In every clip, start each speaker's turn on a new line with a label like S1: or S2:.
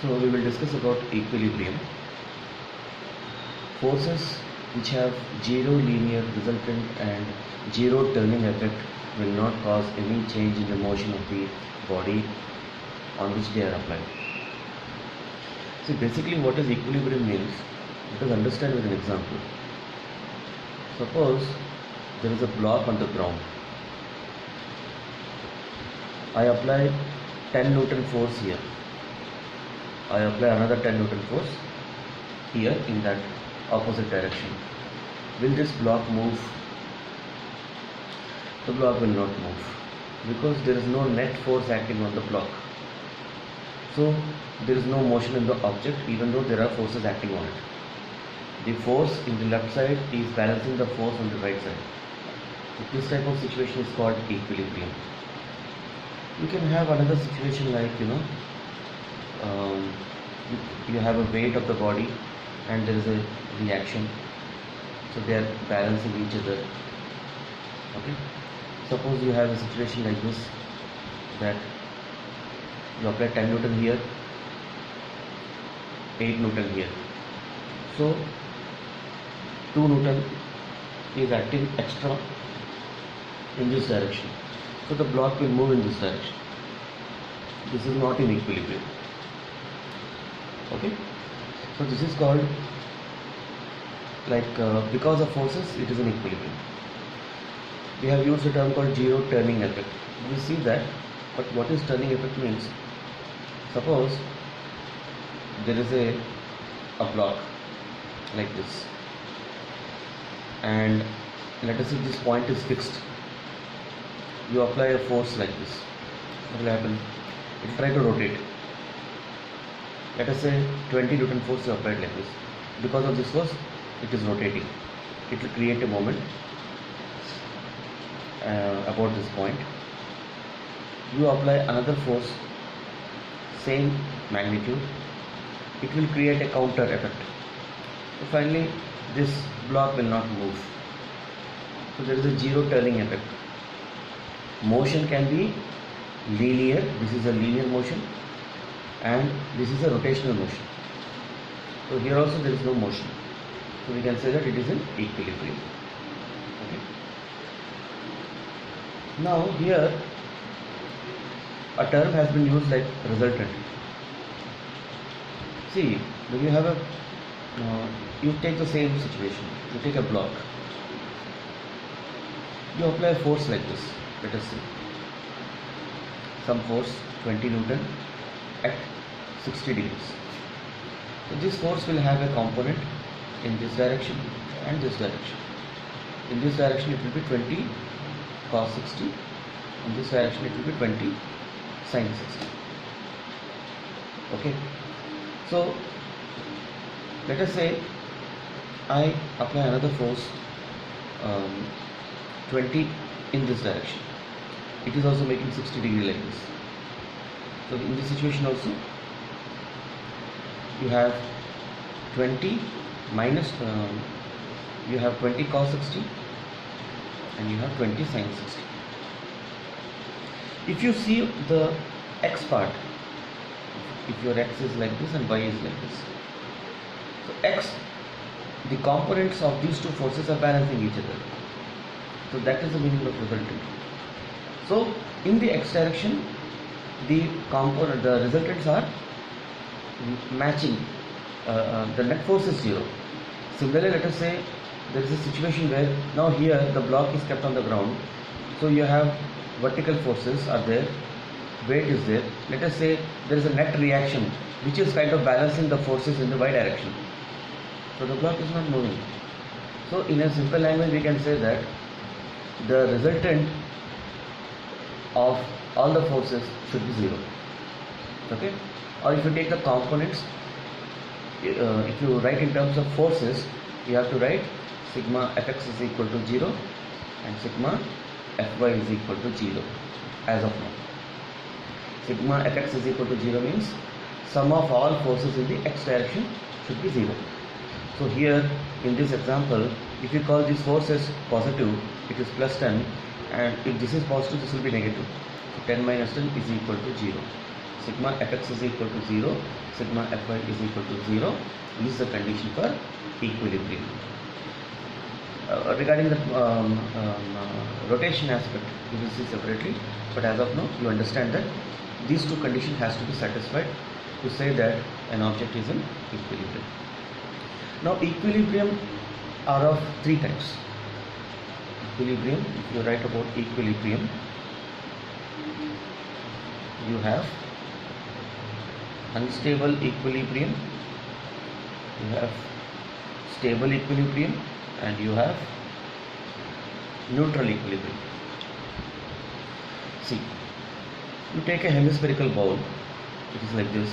S1: So we will discuss about equilibrium. Forces which have zero linear resultant and zero turning effect will not cause any change in the motion of the body on which they are applied. So basically what is equilibrium means, let us understand with an example. Suppose there is a block on the ground. I apply 10 Newton force here. I apply another 10 Newton force here in that opposite direction. Will this block move? The block will not move because there is no net force acting on the block. So there is no motion in the object even though there are forces acting on it. The force in the left side is balancing the force on the right side. So this type of situation is called equilibrium. You can have another situation like you have a weight of the body and there is a reaction, so they are balancing each other. Okay, suppose you have a situation like this, that you apply 10 Newton here, 8 Newton here, so 2 Newton is acting extra in this direction, so the block will move in this direction. This is not in equilibrium. Okay, so this is called because of forces it is in equilibrium. We have used a term called zero turning effect. We see that, but what is turning effect means? Suppose there is a block like this, and let us say this point is fixed. You apply a force like this, what will happen? It will try to rotate. Let us say 20 Newton force you applied like this. Because of this force, it is rotating. It will create a moment about this point. You apply another force, same magnitude. It will create a counter effect. So finally, this block will not move. So there is a zero turning effect. Motion can be linear. This is a linear motion, and this is a rotational motion. So here also there is no motion. So we can say that it is in equilibrium. Okay. Now here a term has been used like resultant. See, when you have you take the same situation. You take a block. You apply a force like this. Let us see. Some force 20 Newton at 60 degrees. So this force will have a component in this direction and this direction. In this direction it will be 20 cos 60. In this direction it will be 20 sin 60. Okay. So let us say I apply another force 20 in this direction. It is also making 60 degree like this. So in this situation also you have 20 minus you have 20 cos 60 and you have 20 sin 60. If you see the x part, if your x is like this and y is like this, so x, the components of these two forces are balancing each other. So that is the meaning of resultant. So in the x direction, the resultants are matching. The net force is zero. Similarly, let us say there is a situation where now here the block is kept on the ground, so you have vertical forces are there, weight is there. Let us say there is a net reaction which is kind of balancing the forces in the y direction, so the block is not moving. So in a simple language we can say that the resultant of all the forces should be zero. Okay, or if you take the components, if you write in terms of forces, you have to write sigma fx is equal to 0 and sigma fy is equal to 0 as of now. Sigma fx is equal to 0 means sum of all forces in the x direction should be 0. So here in this example, if you call this force as positive, it is plus 10, and if this is positive, this will be negative. So 10 minus 10 is equal to 0. sigma fx is equal to 0, sigma fy is equal to 0. This is the condition for equilibrium. Regarding the rotation aspect, we will see separately, but as of now you understand that these two conditions has to be satisfied to say that an object is in equilibrium. Now equilibrium are of three types. Equilibrium, if you write about equilibrium, you have unstable equilibrium, you have stable equilibrium, and you have neutral equilibrium. See, you take a hemispherical bowl, it is like this,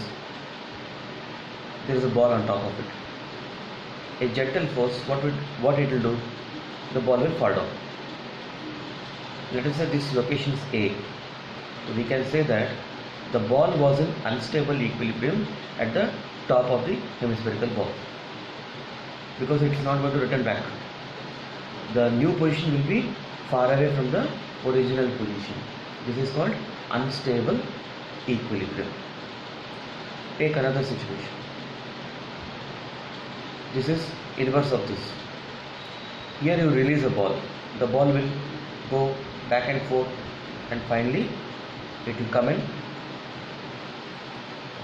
S1: there is a ball on top of it. A gentle force, what it will do? The ball will fall down. Let us say this location is A. So we can say that the ball was in unstable equilibrium at the top of the hemispherical ball, because it is not going to return back. The new position will be far away from the original position. This is called unstable equilibrium. Take another situation. This is inverse of this. Here you release a ball. The ball will go back and forth, and finally it will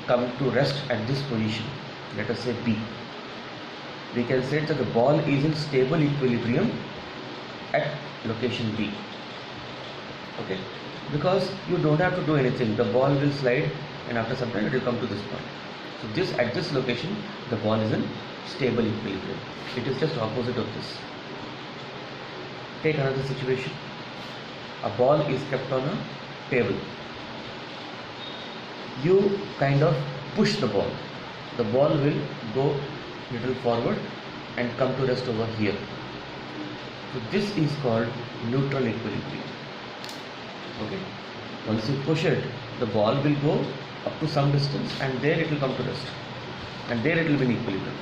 S1: come to rest at this position. Let us say B. We can say that the ball is in stable equilibrium at location B. Okay, because you don't have to do anything. The ball will slide, and after some time it will come to this point. So at this location the ball is in stable equilibrium. It is just opposite of this. Take another situation. A ball is kept on a table. You kind of push the ball. The ball will go little forward and come to rest over here. So this is called neutral equilibrium. Okay. Once you push it, the ball will go up to some distance, and there it will come to rest, and there it will be in equilibrium.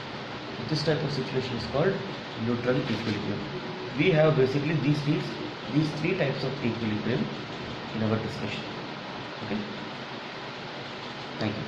S1: This type of situation is called neutral equilibrium. We have basically these three types of equilibrium in our discussion. Okay. Thank you.